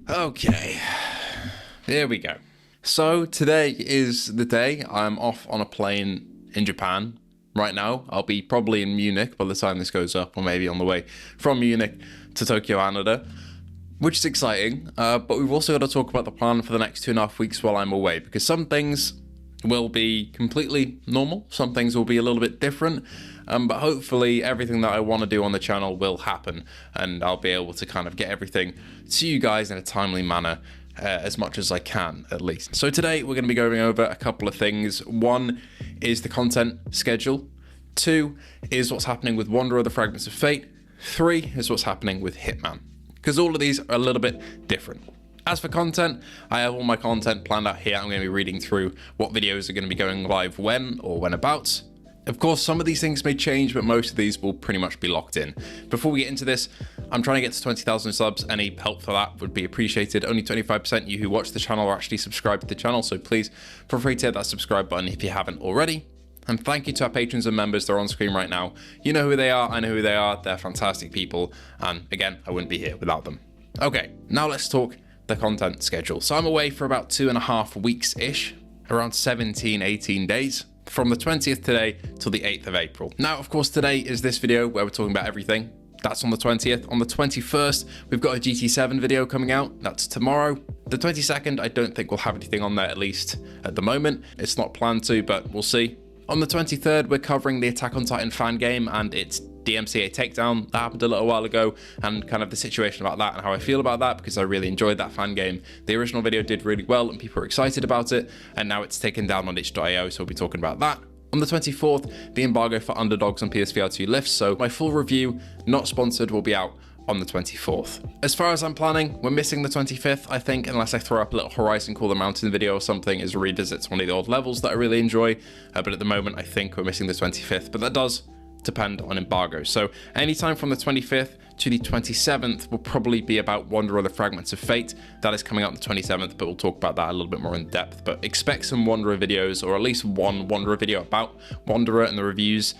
Okay, here we go. So today is the day I'm off on a plane in Japan. Right now, I'll be probably in Munich by the time this goes up, or maybe on the way from Munich to Tokyo, Canada, which is exciting. But we've also got to talk about the plan for the next 2.5 weeks while I'm away, because some things will be completely normal, some things will be a little bit different, but hopefully everything that I want to do on the channel will happen, and I'll be able to kind of get everything to you guys in a timely manner. As much as I can, at least. So today we're going to be going over a couple of things. One is the content schedule. 2 is what's happening with Wanderer: The Fragments of Fate. 3 is what's happening with Hitman, because all of these are a little bit different. As for content, I have all my content planned out here. I'm going to be reading through what videos are going to be going live when or whenabouts. Of course, some of these things may change, but most of these will pretty much be locked in. Before we get into this, I'm trying to get to 20,000 subs. Any help for that would be appreciated. Only 25% of you who watch the channel are actually subscribed to the channel, so please feel free to hit that subscribe button if you haven't already. And thank you to our patrons and members. They're on screen right now. You know who they are, I know who they are. They're fantastic people, and again, I wouldn't be here without them. Okay, now let's talk the content schedule. So I'm away for about 2.5 weeks-ish, around 17, 18 days. From the 20th today till the 8th of April. Now, of course, today is this video where we're talking about everything. That's on the 20th. On the 21st, we've got a GT7 video coming out. That's tomorrow. The 22nd, I don't think we'll have anything on there, at least at the moment. It's not planned to, but we'll see. On the 23rd, we're covering the Attack on Titan fan game and its DMCA takedown. That happened a little while ago, and kind of the situation about that and how I feel about that, because I really enjoyed that fan game. The original video did really well and people were excited about it, and now it's taken down on itch.io, so we'll be talking about that. On the 24th, the embargo for Underdogs on PSVR2 lifts, so my full review, not sponsored, will be out on the 24th. As far as I'm planning, we're missing the 25th, I think, unless I throw up a little Horizon Call the Mountain video or something as a revisit to one of the old levels that I really enjoy. But at the moment, I think we're missing the 25th, but that does depend on embargo. So anytime from the 25th to the 27th will probably be about Wanderer: The Fragments of Fate. That is coming out on the 27th, but we'll talk about that a little bit more in depth. But expect some Wanderer videos, or at least one Wanderer video about Wanderer and the reviews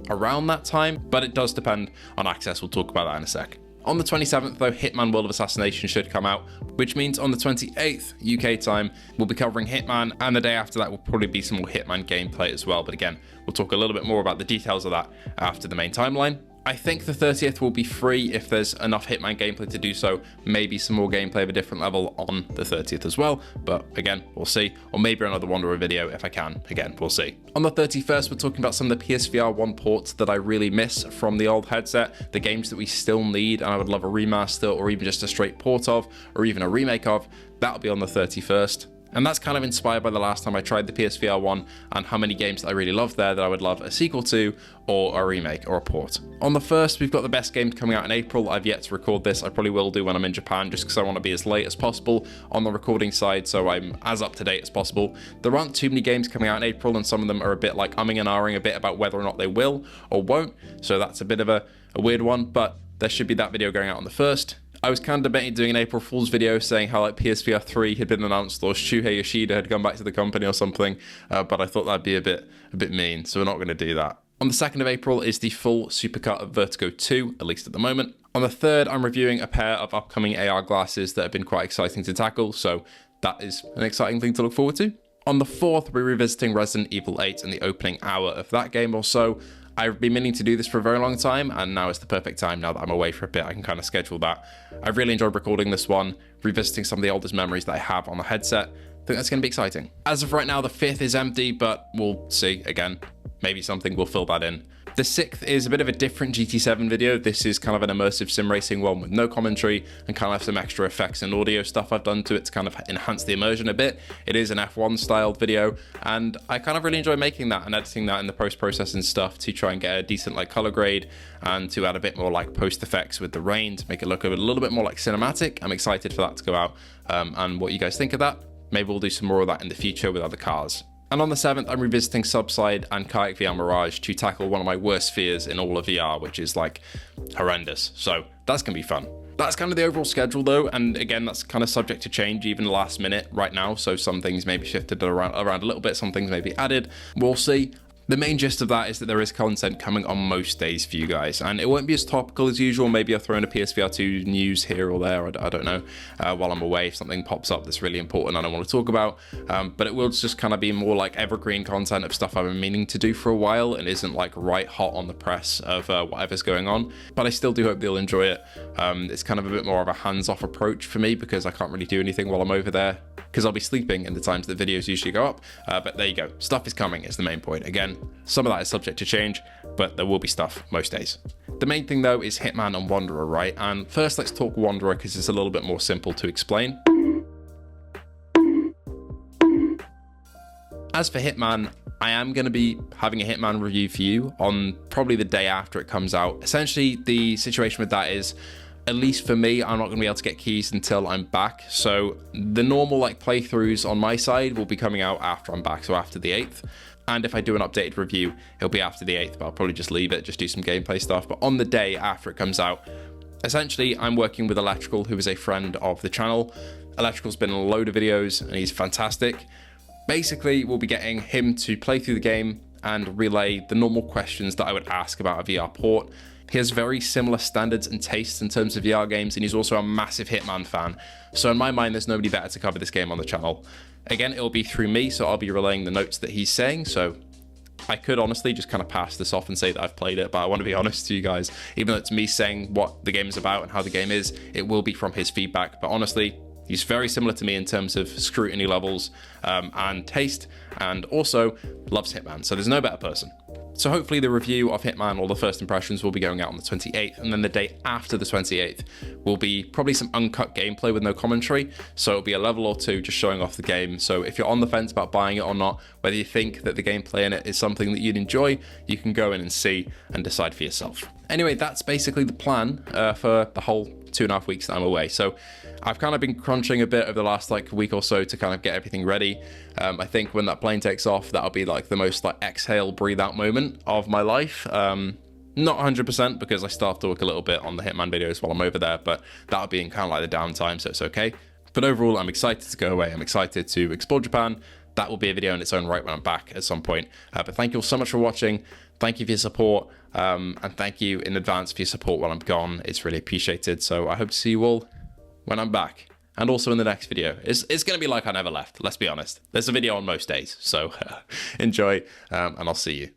around that time, but it does depend on access. We'll talk about that in a sec. On the 27th, though, Hitman: World of Assassination should come out, which means on the 28th UK time, we'll be covering Hitman, and the day after that will probably be some more Hitman gameplay as well. But again, we'll talk a little bit more about the details of that after the main timeline. I think the 30th will be free if there's enough Hitman gameplay to do so. Maybe some more gameplay of a different level on the 30th as well, but again, we'll see. Or maybe another Wanderer video if I can. Again, we'll see. On the 31st, we're talking about some of the PSVR1 ports that I really miss from the old headset, the games that we still need, and I would love a remaster or even just a straight port of, or even a remake of. That'll be on the 31st. And that's kind of inspired by the last time I tried the PSVR 1 and how many games that I really loved there that I would love a sequel to, or a remake, or a port. On the 1st, we've got the best games coming out in April. I've yet to record this. I probably will do when I'm in Japan, just because I want to be as late as possible on the recording side, so I'm as up to date as possible. There aren't too many games coming out in April, and some of them are a bit like umming and ahhing a bit about whether or not they will or won't, so that's a bit of a weird one, but there should be that video going out on the 1st. I was kind of debating doing an April Fool's video saying how like PSVR 3 had been announced or Shuhei Yoshida had come back to the company or something, but I thought that'd be a bit mean, so we're not going to do that. On the 2nd of April is the full supercut of Vertigo 2, at least at the moment. On the 3rd, I'm reviewing a pair of upcoming AR glasses that have been quite exciting to tackle, so that is an exciting thing to look forward to. On the 4th, we're revisiting Resident Evil 8 and the opening hour of that game or so. I've been meaning to do this for a very long time, and now is the perfect time. Now that I'm away for a bit, I can kind of schedule that. I've really enjoyed recording this one, revisiting some of the oldest memories that I have on the headset. I think that's going to be exciting. As of right now, the 5th is empty, but we'll see again. Maybe something will fill that in. The 6th is a bit of a different GT7 video. This is kind of an immersive sim racing one with no commentary and kind of some extra effects and audio stuff I've done to it to kind of enhance the immersion a bit. It is an F1 styled video, and I kind of really enjoy making that and editing that in the post-processing stuff to try and get a decent like color grade and to add a bit more like post effects with the rain to make it look a little bit more like cinematic. I'm excited for that to go out, and what you guys think of that. Maybe we'll do some more of that in the future with other cars. And on the 7th, I'm revisiting Subside and Kayak VR Mirage to tackle one of my worst fears in all of VR, which is like horrendous. So that's going to be fun. That's kind of the overall schedule though, and again, that's kind of subject to change even last minute right now, so some things may be shifted around a little bit, some things may be added. We'll see. The main gist of that is that there is content coming on most days for you guys, and it won't be as topical as usual. Maybe I'll throw in a PSVR2 news here or there, I don't know, while I'm away if something pops up that's really important and I want to talk about, but it will just kind of be more like evergreen content of stuff I've been meaning to do for a while and isn't like right hot on the press of whatever's going on, but I still do hope you'll enjoy it. It's kind of a bit more of a hands-off approach for me because I can't really do anything while I'm over there, because I'll be sleeping in the times that videos usually go up, but there you go, stuff is coming is the main point. Again, some of that is subject to change, but there will be stuff most days. The main thing though is Hitman and Wanderer, right? And first let's talk Wanderer because it's a little bit more simple to explain. As for Hitman, I am going to be having a Hitman review for you on probably the day after it comes out. Essentially, the situation with that is, at least for me, I'm not going to be able to get keys until I'm back. So the normal like playthroughs on my side will be coming out after I'm back, so after the 8th. And if I do an updated review, it'll be after the 8th, but I'll probably just leave it, just do some gameplay stuff. But on the day after it comes out, essentially, I'm working with Electrical, who is a friend of the channel. Electrical's been in a load of videos, and he's fantastic. Basically, we'll be getting him to play through the game and relay the normal questions that I would ask about a VR port. He has very similar standards and tastes in terms of VR games, and he's also a massive Hitman fan. So in my mind, there's nobody better to cover this game on the channel. Again, it'll be through me, so I'll be relaying the notes that he's saying, so I could honestly just kind of pass this off and say that I've played it, but I want to be honest to you guys. Even though it's me saying what the game is about and how the game is, it will be from his feedback. But honestly, he's very similar to me in terms of scrutiny levels and taste, and also loves Hitman, so there's no better person. So hopefully the review of Hitman, or the first impressions, will be going out on the 28th, and then the day after the 28th will be probably some uncut gameplay with no commentary, so it'll be a level or two just showing off the game. So if you're on the fence about buying it or not, whether you think that the gameplay in it is something that you'd enjoy, you can go in and see and decide for yourself. Anyway, that's basically the plan for the whole 2.5 weeks that I'm away. So I've kind of been crunching a bit over the last like week or so to kind of get everything ready. I think when that plane takes off, that'll be like the most like exhale, breathe out moment of my life. Not 100% because I still have to work a little bit on the Hitman videos while I'm over there, but that'll be in kind of like the downtime, so it's okay. But overall, I'm excited to go away. I'm excited to explore Japan. That will be a video in its own right when I'm back at some point. But thank you all so much for watching. Thank you for your support, and thank you in advance for your support while I'm gone. It's really appreciated. So I hope to see you all when I'm back, and also in the next video. It's going to be like I never left, let's be honest. There's a video on most days, so enjoy, and I'll see you.